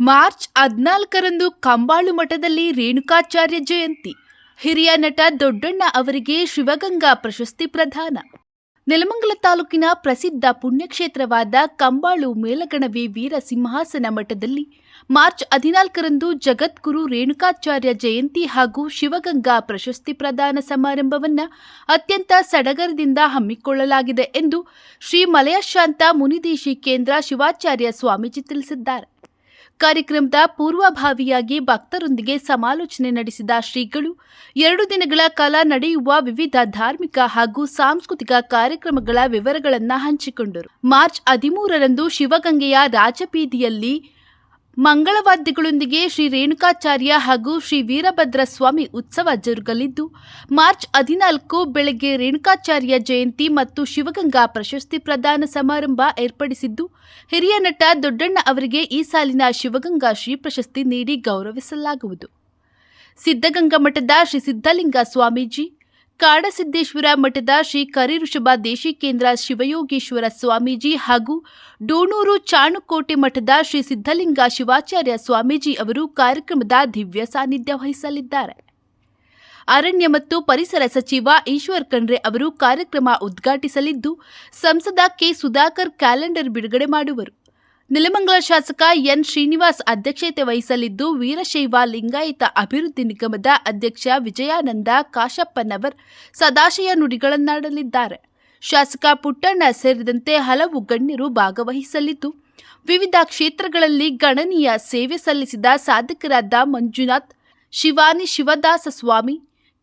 March 14ರಂದು Kambalu ಮಠದಲ್ಲಿ ರೇಣುಕಾಚಾರ್ಯ ಜಯಂತಿ. ಹಿರಿಯ ನಟ ದೊಡ್ಡಣ್ಣ ಅವರಿಗೆ ಶಿವಗಂಗಾ ಪ್ರಶಸ್ತಿ ಪ್ರದಾನ. ನೆಲಮಂಗಲ ತಾಲೂಕಿನ ಪ್ರಸಿದ್ಧ ಪುಣ್ಯಕ್ಷೇತ್ರವಾದ ಕಂಬಾಳು ಮೇಲಗಣವಿ ವೀರ ಸಿಂಹಾಸನ ಮಠದಲ್ಲಿ ಮಾರ್ಚ್ 14ರಂದು ಜಗದ್ಗುರು ರೇಣುಕಾಚಾರ್ಯ ಜಯಂತಿ ಹಾಗೂ ಶಿವಗಂಗಾ ಪ್ರಶಸ್ತಿ ಪ್ರದಾನ ಸಮಾರಂಭವನ್ನು ಅತ್ಯಂತ ಸಡಗರದಿಂದ ಹಮ್ಮಿಕೊಳ್ಳಲಾಗಿದೆ ಎಂದು ಶ್ರೀ ಮಲಯಶಾಂತ ಮುನಿದೇಶಿ ಕೇಂದ್ರ ಶಿವಾಚಾರ್ಯ ಸ್ವಾಮೀಜಿ ತಿಳಿಸಿದ್ದಾರೆ. ಕಾರ್ಯಕ್ರಮದ ಪೂರ್ವಭಾವಿಯಾಗಿ ಭಕ್ತರೊಂದಿಗೆ ಸಮಾಲೋಚನೆ ನಡೆಸಿದ ಶ್ರೀಗಳು 2 ದಿನಗಳ ಕಾಲ ನಡೆಯುವ ವಿವಿಧ ಧಾರ್ಮಿಕ ಹಾಗೂ ಸಾಂಸ್ಕೃತಿಕ ಕಾರ್ಯಕ್ರಮಗಳ ವಿವರಗಳನ್ನು ಹಂಚಿಕೊಂಡರು. ಮಾರ್ಚ್ 13ರಂದು ಶಿವಗಂಗೆಯ ರಾಜಬೀದಿಯಲ್ಲಿ ಮಂಗಳವಾದ್ಯಗಳೊಂದಿಗೆ ಶ್ರೀ ರೇಣುಕಾಚಾರ್ಯ ಹಾಗೂ ಶ್ರೀ ವೀರಭದ್ರ ಸ್ವಾಮಿ ಉತ್ಸವ ಜರುಗಲಿದ್ದು, ಮಾರ್ಚ್ 14 ಬೆಳಗ್ಗೆ ರೇಣುಕಾಚಾರ್ಯ ಜಯಂತಿ ಮತ್ತು ಶಿವಗಂಗಾ ಪ್ರಶಸ್ತಿ ಪ್ರದಾನ ಸಮಾರಂಭ ಏರ್ಪಡಿಸಿದ್ದು, ಹಿರಿಯ ನಟ ದೊಡ್ಡಣ್ಣ ಅವರಿಗೆ ಈ ಸಾಲಿನ ಶಿವಗಂಗಾ ಶ್ರೀ ಪ್ರಶಸ್ತಿ ನೀಡಿ ಗೌರವಿಸಲಾಗುವುದು. ಸಿದ್ಧಗಂಗಾ ಮಠದ ಶ್ರೀ ಸಿದ್ಧಲಿಂಗ ಸ್ವಾಮೀಜಿ, ಕಾಡಸಿದ್ದೇಶ್ವರ ಮಠದ ಶ್ರೀ ಕರಿಋಷಭ ದೇಶಿಕೇಂದ್ರ ಶಿವಯೋಗೀಶ್ವರ ಸ್ವಾಮೀಜಿ ಹಾಗೂ ಡೋಣೂರು ಚಾಣುಕೋಟೆ ಮಠದ ಶ್ರೀ ಸಿದ್ಧಲಿಂಗ ಶಿವಾಚಾರ್ಯ ಸ್ವಾಮೀಜಿ ಅವರು ಕಾರ್ಯಕ್ರಮದ ದಿವ್ಯ ಸಾನ್ನಿಧ್ಯ ವಹಿಸಲಿದ್ದಾರೆ. ಅರಣ್ಯ ಮತ್ತು ಪರಿಸರ ಸಚಿವ ಈಶ್ವರ್ ಖಂಡ್ರೆ ಅವರು ಕಾರ್ಯಕ್ರಮ ಉದ್ಘಾಟಿಸಲಿದ್ದು, ಸಂಸದ ಕೆ ಸುಧಾಕರ್ ಕ್ಯಾಲೆಂಡರ್ ಬಿಡುಗಡೆ ಮಾಡುವರು. ನೆಲಮಂಗಲ ಶಾಸಕ ಎನ್ ಶ್ರೀನಿವಾಸ್ ಅಧ್ಯಕ್ಷತೆ ವಹಿಸಲಿದ್ದು, ವೀರಶೈವ ಲಿಂಗಾಯತ ಅಭಿವೃದ್ಧಿ ನಿಗಮದ ಅಧ್ಯಕ್ಷ ವಿಜಯಾನಂದ ಕಾಶಪ್ಪನವರ್ ಸದಾಶಯ ನುಡಿಗಳನ್ನಾಡಲಿದ್ದಾರೆ. ಶಾಸಕ ಪುಟ್ಟಣ್ಣ ಸೇರಿದಂತೆ ಹಲವು ಗಣ್ಯರು ಭಾಗವಹಿಸಲಿದ್ದು, ವಿವಿಧ ಕ್ಷೇತ್ರಗಳಲ್ಲಿ ಗಣನೀಯ ಸೇವೆ ಸಲ್ಲಿಸಿದ ಸಾಧಕರಾದ ಮಂಜುನಾಥ್, ಶಿವಾನಿ ಶಿವದಾಸ ಸ್ವಾಮಿ,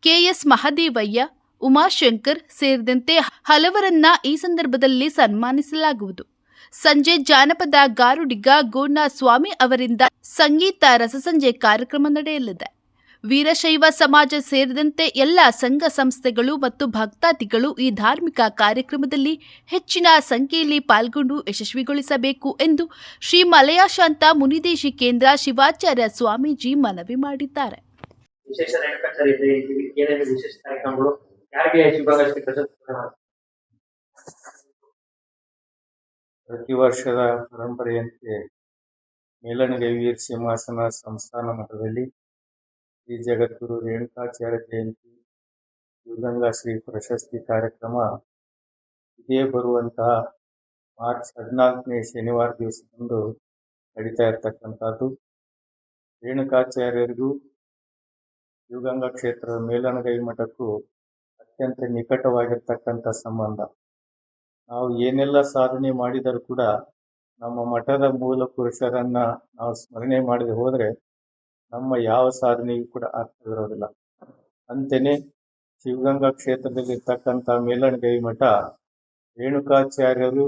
ಕೆಎಸ್ ಮಹದೇವಯ್ಯ, ಉಮಾಶಂಕರ್ ಸೇರಿದಂತೆ ಹಲವರನ್ನ ಈ ಸಂದರ್ಭದಲ್ಲಿ ಸನ್ಮಾನಿಸಲಾಗುವುದು. ಸಂಜೆ ಜಾನಪದ ಗಾರುಡಿಗ ಗೋಣ ಸ್ವಾಮಿ ಅವರಿಂದ ಸಂಗೀತ ರಸಸಂಜೆ ಕಾರ್ಯಕ್ರಮ ನಡೆಯಲಿದೆ. ವೀರಶೈವ ಸಮಾಜ ಸೇರಿದಂತೆ ಎಲ್ಲ ಸಂಘ ಸಂಸ್ಥೆಗಳು ಮತ್ತು ಭಕ್ತಾದಿಗಳು ಈ ಧಾರ್ಮಿಕ ಕಾರ್ಯಕ್ರಮದಲ್ಲಿ ಹೆಚ್ಚಿನ ಸಂಖ್ಯೆಯಲ್ಲಿ ಪಾಲ್ಗೊಂಡು ಯಶಸ್ವಿಗೊಳಿಸಬೇಕು ಎಂದು ಶ್ರೀ ಮಲಯಶಾಂತ ಮುನಿದೇಶಿ ಕೇಂದ್ರ ಶಿವಾಚಾರ್ಯ ಸ್ವಾಮೀಜಿ ಮನವಿ ಮಾಡಿದ್ದಾರೆ. ಪ್ರತಿ ವರ್ಷದ ಪರಂಪರೆಯಂತೆ ಮೇಲಣಗೆ ವೀರ ಸಿಂಹಾಸನ ಸಂಸ್ಥಾನ ಮಠದಲ್ಲಿ ಶ್ರೀ ಜಗದ್ಗುರು ರೇಣುಕಾಚಾರ್ಯ ಜಯಂತಿ ಶಿವಗಂಗಾ ಶ್ರೀ ಪ್ರಶಸ್ತಿ ಕಾರ್ಯಕ್ರಮ ಇದೇ ಬರುವಂತಹ ಮಾರ್ಚ್ 14ನೇ ಶನಿವಾರ ದಿವಸದಂದು ನಡೀತಾ ಇರತಕ್ಕಂಥದ್ದು. ರೇಣುಕಾಚಾರ್ಯರಿಗೂ ಶಿವಗಂಗಾ ಕ್ಷೇತ್ರದ ಮೇಲಣಗೈ ಮಠಕ್ಕೂ ಅತ್ಯಂತ ನಿಕಟವಾಗಿರ್ತಕ್ಕಂಥ ಸಂಬಂಧ. ನಾವು ಏನೆಲ್ಲ ಸಾಧನೆ ಮಾಡಿದರೂ ಕೂಡ ನಮ್ಮ ಮಠದ ಮೂಲ ಪುರುಷರನ್ನ ನಾವು ಸ್ಮರಣೆ ಮಾಡದೆ ಹೋದರೆ ನಮ್ಮ ಯಾವ ಸಾಧನೆಯೂ ಕೂಡ ಅರ್ಥವಿರೋದಿಲ್ಲ. ಅಂತೆಯೇ ಶಿವಗಂಗಾ ಕ್ಷೇತ್ರದಲ್ಲಿ ಇರ್ತಕ್ಕಂಥ ಮೇಲಣಗೈ ಮಠ ರೇಣುಕಾಚಾರ್ಯರು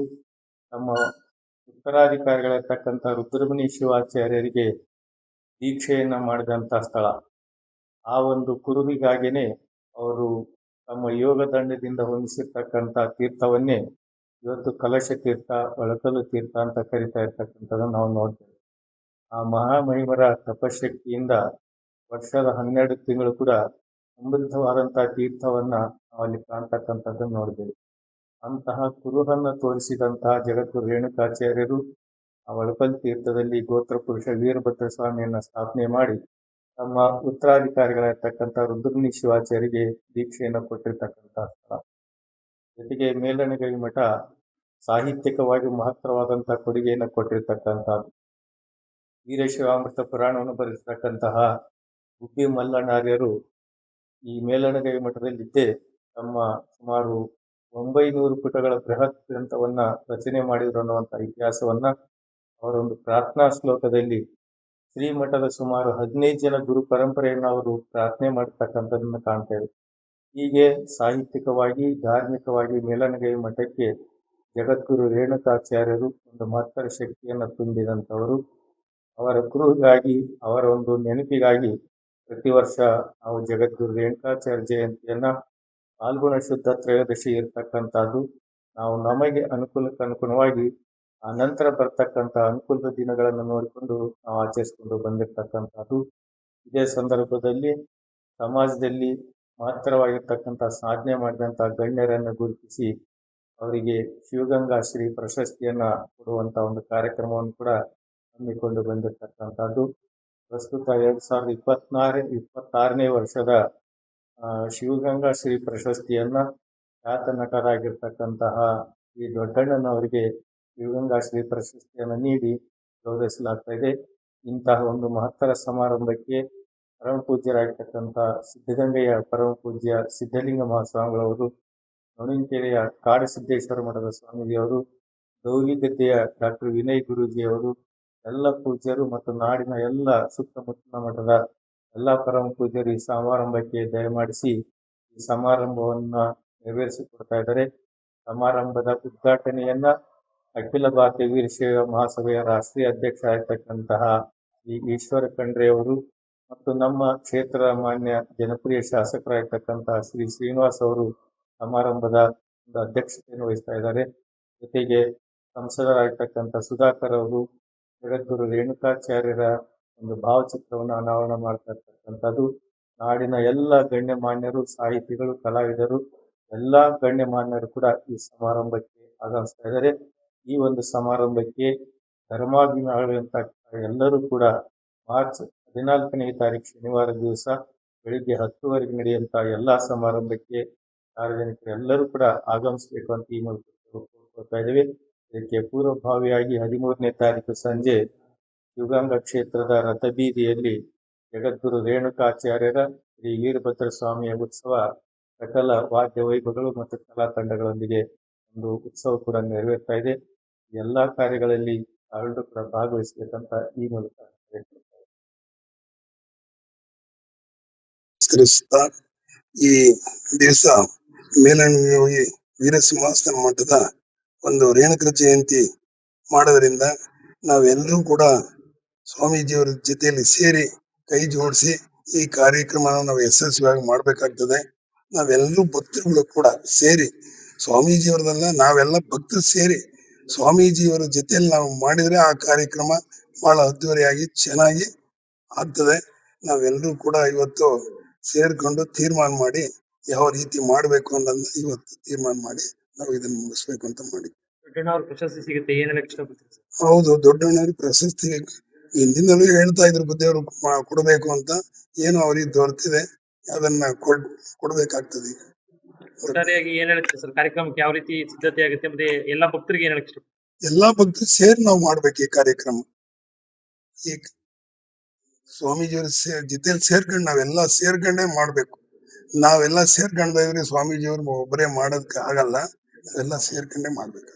ತಮ್ಮ ಉತ್ತರಾಧಿಕಾರಿಗಳಿರ್ತಕ್ಕಂಥ ರುದ್ರಮುನಿ ಶಿವಾಚಾರ್ಯರಿಗೆ ದೀಕ್ಷೆಯನ್ನ ಮಾಡಿದಂಥ ಸ್ಥಳ. ಆ ಒಂದು ಕುರುಹಿಗಾಗಿನೇ ಅವರು ತಮ್ಮ ಯೋಗ ದಂಡದಿಂದ ಹೊಂದಿಸಿರ್ತಕ್ಕಂಥ ತೀರ್ಥವನ್ನೇ ಇವತ್ತು ಕಲಶ ತೀರ್ಥ, ಒಳಕಲ್ಲು ತೀರ್ಥ ಅಂತ ಕರಿತಾ ಇರ್ತಕ್ಕಂಥದ್ದನ್ನು ನಾವು ನೋಡ್ತೇವೆ. ಆ ಮಹಾಮಹಿಮರ ತಪಶಕ್ತಿಯಿಂದ ವರ್ಷದ 12 ತಿಂಗಳು ಕೂಡ ಸಮೃದ್ಧವಾದಂತಹ ತೀರ್ಥವನ್ನ ನಾವು ಅಲ್ಲಿ ಕಾಣ್ತಕ್ಕಂಥದ್ದನ್ನು ನೋಡ್ತೇವೆ. ಅಂತಹ ಕುರುಹನ್ನು ತೋರಿಸಿದಂತಹ ಜಗದ್ಗುರು ರೇಣುಕಾಚಾರ್ಯರು ಆ ಒಳಕಲ್ ತೀರ್ಥದಲ್ಲಿ ಗೋತ್ರ ಪುರುಷ ವೀರಭದ್ರ ಸ್ವಾಮಿಯನ್ನ ಸ್ಥಾಪನೆ ಮಾಡಿ ತಮ್ಮ ಉತ್ತರಾಧಿಕಾರಿಗಳಿರ್ತಕ್ಕಂಥ ರುದ್ರಮುನಿ ಶಿವಾಚಾರ್ಯರಿಗೆ ದೀಕ್ಷೆಯನ್ನು ಕೊಟ್ಟಿರ್ತಕ್ಕಂಥ ಸ್ಥಳ. ಜೊತೆಗೆ ಮೇಲಣಗೈ ಮಠ ಸಾಹಿತ್ಯಿಕವಾಗಿ ಮಹತ್ತರವಾದಂತಹ ಕೊಡುಗೆಯನ್ನು ಕೊಟ್ಟಿರ್ತಕ್ಕಂಥದ್ದು. ವೀರಶೈವಾಮೃತ ಪುರಾಣವನ್ನು ಬರೆದಿರ್ತಕ್ಕಂತಹ ಗುಬ್ಬಿ ಮಲ್ಲಣ್ಣಾರ್ಯರು ಈ ಮೇಲಣಗೈ ಮಠದಲ್ಲಿದ್ದೇ ತಮ್ಮ ಸುಮಾರು 900 ಪುಟಗಳ ಬೃಹತ್ ಗ್ರಂಥವನ್ನ ರಚನೆ ಮಾಡಿದ್ರು ಅನ್ನುವಂಥ ಇತಿಹಾಸವನ್ನ ಅವರೊಂದು ಪ್ರಾರ್ಥನಾ ಶ್ಲೋಕದಲ್ಲಿ ಶ್ರೀಮಠದ ಸುಮಾರು 15 ಜನ ಗುರು ಪರಂಪರೆಯನ್ನು ಅವರು ಪ್ರಾರ್ಥನೆ ಮಾಡತಕ್ಕಂಥದ್ದನ್ನು ಕಾಣ್ತೇವೆ. ಹೀಗೆ ಸಾಹಿತ್ಯಿಕವಾಗಿ ಧಾರ್ಮಿಕವಾಗಿ ಮೇಲಣಗೈ ಮಠಕ್ಕೆ ಜಗದ್ಗುರು ರೇಣುಕಾಚಾರ್ಯರು ಒಂದು ಮಹತ್ತರ ಶಕ್ತಿಯನ್ನು ತುಂಬಿದಂಥವರು. ಅವರ ಕುರುಹಿಗಾಗಿ, ಅವರ ಒಂದು ನೆನಪಿಗಾಗಿ ಪ್ರತಿ ವರ್ಷ ನಾವು ಜಗದ್ಗುರು ರೇಣುಕಾಚಾರ್ಯ ಜಯಂತಿಯನ್ನ ಫಾಲ್ಗುಣ ಶುದ್ಧ ತ್ರಯೋದಶಿ ಇರತಕ್ಕಂಥದ್ದು. ನಾವು ನಮಗೆ ಅನುಕೂಲಕ್ಕನುಗುಣವಾಗಿ ಆ ನಂತರ ಬರ್ತಕ್ಕಂಥ ಅನುಕೂಲದ ದಿನಗಳನ್ನು ನೋಡಿಕೊಂಡು ನಾವು ಆಚರಿಸಿಕೊಂಡು ಬಂದಿರತಕ್ಕಂಥದ್ದು. ಇದೇ ಸಂದರ್ಭದಲ್ಲಿ ಸಮಾಜದಲ್ಲಿ ಮಹತ್ತರವಾಗಿರ್ತಕ್ಕಂಥ ಸಾಧನೆ ಮಾಡಿದಂಥ ಗಣ್ಯರನ್ನು ಗುರುತಿಸಿ ಅವರಿಗೆ ಶಿವಗಂಗಾ ಶ್ರೀ ಪ್ರಶಸ್ತಿಯನ್ನ ಕೊಡುವಂತ ಒಂದು ಕಾರ್ಯಕ್ರಮವನ್ನು ಕೂಡ ಹಮ್ಮಿಕೊಂಡು ಬಂದಿರತಕ್ಕಂಥದ್ದು. ಪ್ರಸ್ತುತ 2026ನೇ ವರ್ಷದ ಶಿವಗಂಗಾ ಶ್ರೀ ಪ್ರಶಸ್ತಿಯನ್ನ ಖ್ಯಾತ ನಟರಾಗಿರ್ತಕ್ಕಂತಹ ಈ ದೊಡ್ಡಣ್ಣನವರಿಗೆ ಶಿವಗಂಗಾ ಶ್ರೀ ಪ್ರಶಸ್ತಿಯನ್ನು ನೀಡಿ ಗೌರವಿಸಲಾಗ್ತಾ ಇದೆ. ಇಂತಹ ಒಂದು ಮಹತ್ತರ ಸಮಾರಂಭಕ್ಕೆ ಪರಮ ಪೂಜ್ಯರಾಗಿರ್ತಕ್ಕಂಥ ಸಿದ್ಧಗಂಗೆಯ ಪರಮ ಪೂಜ್ಯ ಸಿದ್ಧಲಿಂಗ ಮಹಾಸ್ವಾಮಿಗಳವರು, ನವಣಕೆರೆಯ ಕಾಡಸಿದ್ದೇಶ್ವರ ಮಠದ ಸ್ವಾಮೀಜಿಯವರು, ಗೌರಿಗದ್ದೆಯ ಡಾಕ್ಟರ್ ವಿನಯ್ ಗುರೂಜಿಯವರು, ಎಲ್ಲ ಪೂಜ್ಯರು ಮತ್ತು ನಾಡಿನ ಎಲ್ಲ ಸುತ್ತಮುತ್ತಲ ಮಠದ ಎಲ್ಲ ಪರಮ ಪೂಜ್ಯರು ಈ ಸಮಾರಂಭಕ್ಕೆ ದಯಮಾಡಿಸಿ ಈ ಸಮಾರಂಭವನ್ನ ನೆರವೇರಿಸಿಕೊಡ್ತಾ ಇದ್ದಾರೆ. ಸಮಾರಂಭದ ಉದ್ಘಾಟನೆಯನ್ನ ಅಖಿಲ ಭಾರತೀಯ ವೀರಶೈವ ಮಹಾಸಭೆಯ ರಾಷ್ಟ್ರೀಯ ಅಧ್ಯಕ್ಷ ಆಗಿರ್ತಕ್ಕಂತಹ ಈ ಈಶ್ವರ ಖಂಡ್ರೆ ಅವರು ಮತ್ತು ನಮ್ಮ ಕ್ಷೇತ್ರ ಮಾನ್ಯ ಜನಪ್ರಿಯ ಶಾಸಕರಾಗಿರ್ತಕ್ಕಂತಹ ಶ್ರೀ ಶ್ರೀನಿವಾಸ್ ಅವರು ಸಮಾರಂಭದ ಒಂದು ಅಧ್ಯಕ್ಷತೆಯನ್ನು ವಹಿಸ್ತಾ ಇದ್ದಾರೆ. ಜೊತೆಗೆ ಸಂಸದರಾಗಿರ್ತಕ್ಕಂಥ ಸುಧಾಕರ್ ಅವರು ಜಗದ್ಗುರು ರೇಣುಕಾಚಾರ್ಯರ ಒಂದು ಭಾವಚಿತ್ರವನ್ನು ಅನಾವರಣ ಮಾಡ್ತಾ ಇರ್ತಕ್ಕಂಥದ್ದು. ನಾಡಿನ ಎಲ್ಲ ಗಣ್ಯಮಾನ್ಯರು, ಸಾಹಿತಿಗಳು, ಕಲಾವಿದರು, ಎಲ್ಲಾ ಗಣ್ಯಮಾನ್ಯರು ಕೂಡ ಈ ಸಮಾರಂಭಕ್ಕೆ ಆಗಮಿಸ್ತಾ ಇದ್ದಾರೆ. ಈ ಒಂದು ಸಮಾರಂಭಕ್ಕೆ ಧರ್ಮಾಭಿಮಾನಿಗಳಂತ ಎಲ್ಲರೂ ಕೂಡ ಮಾರ್ಚ್ 14ನೇ ತಾರೀಕು ಶನಿವಾರ ದಿವಸ ಬೆಳಿಗ್ಗೆ 10 ನಡೆಯುವಂತಹ ಎಲ್ಲಾ ಸಮಾರಂಭಕ್ಕೆ ಸಾರ್ವಜನಿಕರು ಎಲ್ಲರೂ ಕೂಡ ಆಗಮಿಸಬೇಕು ಅಂತ ಈ ಮೂಲಕ ಕೋರ್ತಾ ಇದ್ದೇವೆ. ಇದಕ್ಕೆ ಪೂರ್ವಭಾವಿಯಾಗಿ 13ನೇ ತಾರೀಕು ಸಂಜೆ ಶಿವಗಂಗಾ ಕ್ಷೇತ್ರದ ರಥಬೀದಿಯಲ್ಲಿ ಜಗದ್ಗುರು ರೇಣುಕಾಚಾರ್ಯರ ಶ್ರೀ ವೀರಭದ್ರ ಸ್ವಾಮಿಯ ಉತ್ಸವ ಸಕಲ ವಾದ್ಯ ವೈಭವಗಳು ಮತ್ತು ಕಲಾ ತಂಡಗಳೊಂದಿಗೆ ಒಂದು ಉತ್ಸವ ಕೂಡ ನೆರವೇರ್ತಾ ಇದೆ. ಎಲ್ಲಾ ಕಾರ್ಯಗಳಲ್ಲಿ ತಾವೆಲ್ಲರೂ ಕೂಡ ಭಾಗವಹಿಸಬೇಕಂತ ಈ ಮೂಲಕ ನಮಸ್ಕರಿಸುತ್ತಾ ಈ ದಿವಸ ಮೇಲಣಿ ವೀರಸಿಂಹಾಸನ ಮಠದ ಒಂದು ರೇಣುಕರ ಜಯಂತಿ ಮಾಡೋದ್ರಿಂದ ನಾವೆಲ್ಲರೂ ಕೂಡ ಸ್ವಾಮೀಜಿಯವರ ಜೊತೆಯಲ್ಲಿ ಸೇರಿ ಕೈ ಜೋಡಿಸಿ ಈ ಕಾರ್ಯಕ್ರಮನ ನಾವು ಯಶಸ್ವಿಯಾಗಿ ಮಾಡ್ಬೇಕಾಗ್ತದೆ. ನಾವೆಲ್ಲರೂ ಭಕ್ತರುಗಳು ಕೂಡ ಸೇರಿ ಸ್ವಾಮೀಜಿಯವರದೆಲ್ಲ ನಾವೆಲ್ಲ ಭಕ್ತರು ಸೇರಿ ಸ್ವಾಮೀಜಿಯವರ ಜೊತೆಯಲ್ಲಿ ನಾವು ಮಾಡಿದ್ರೆ ಆ ಕಾರ್ಯಕ್ರಮ ಬಹಳ ಅದ್ದೂರಿಯಾಗಿ ಚೆನ್ನಾಗಿ ಆಗ್ತದೆ. ನಾವೆಲ್ಲರೂ ಕೂಡ ಇವತ್ತು ಸೇರ್ಕೊಂಡು ತೀರ್ಮಾನ ಮಾಡಿ ಯಾವ ರೀತಿ ಮಾಡ್ಬೇಕು ಅನ್ನೋದನ್ನ ಇವತ್ತು ತೀರ್ಮಾನ ಮಾಡಿ ನಾವು ಇದನ್ನ ಮುಗಿಸ್ಬೇಕು ಅಂತ ಮಾಡಿ. ದೊಡ್ಡಣ್ಣವ್ರ ಪ್ರಶಸ್ತಿ ಸಿಗುತ್ತೆ, ಏನೆಲ್ಲ ಇಷ್ಟಪಡ್ತೀರಿ? ಹೌದು, ದೊಡ್ಡಣ್ಣವ್ರಿಗೆ ಪ್ರಶಸ್ತಿ ಹಿಂದಿನಲ್ಲೂ ಹೇಳ್ತಾ ಇದ್ರು ಬುದ್ಧಿಯವರು ಕೊಡ್ಬೇಕು ಅಂತ. ಏನು ಅವ್ರಿಗೆ ದೊರೆತಿದೆ, ಅದನ್ನ ಕೊಡ್ಬೇಕಾಗ್ತದೆ. ಈಗ ಒಟ್ಟಾರೆಯಾಗಿ ಏನ್ ಹೇಳ್ತೀರಿ ಸರ್, ಕಾರ್ಯಕ್ರಮಕ್ಕೆ ಯಾವ ರೀತಿ ಸಿದ್ಧತೆ ಆಗುತ್ತೆ, ಮತ್ತೆ ಎಲ್ಲಾ ಭಕ್ತರಿಗೆ ಏನ್ ಹೇಳಕ್ ಇಷ್ಟ? ಎಲ್ಲಾ ಭಕ್ತರು ಸೇರಿ ನಾವು ಮಾಡ್ಬೇಕು ಈ ಕಾರ್ಯಕ್ರಮ. ಈ ಸ್ವಾಮೀಜಿಯವ್ರ ಜೊತೆಲಿ ಸೇರ್ಕೊಂಡು ನಾವೆಲ್ಲ ಸೇರ್ಕೊಂಡೇ ಮಾಡ್ಬೇಕು. ನಾವೆಲ್ಲ ಸೇರ್ಕೊಂಡ್ರೆ ಸ್ವಾಮೀಜಿಯವ್ರು ಒಬ್ಬರೇ ಮಾಡೋದಕ್ಕೆ ಆಗಲ್ಲ, ನಾವೆಲ್ಲ ಸೇರ್ಕೊಂಡೇ ಮಾಡ್ಬೇಕು.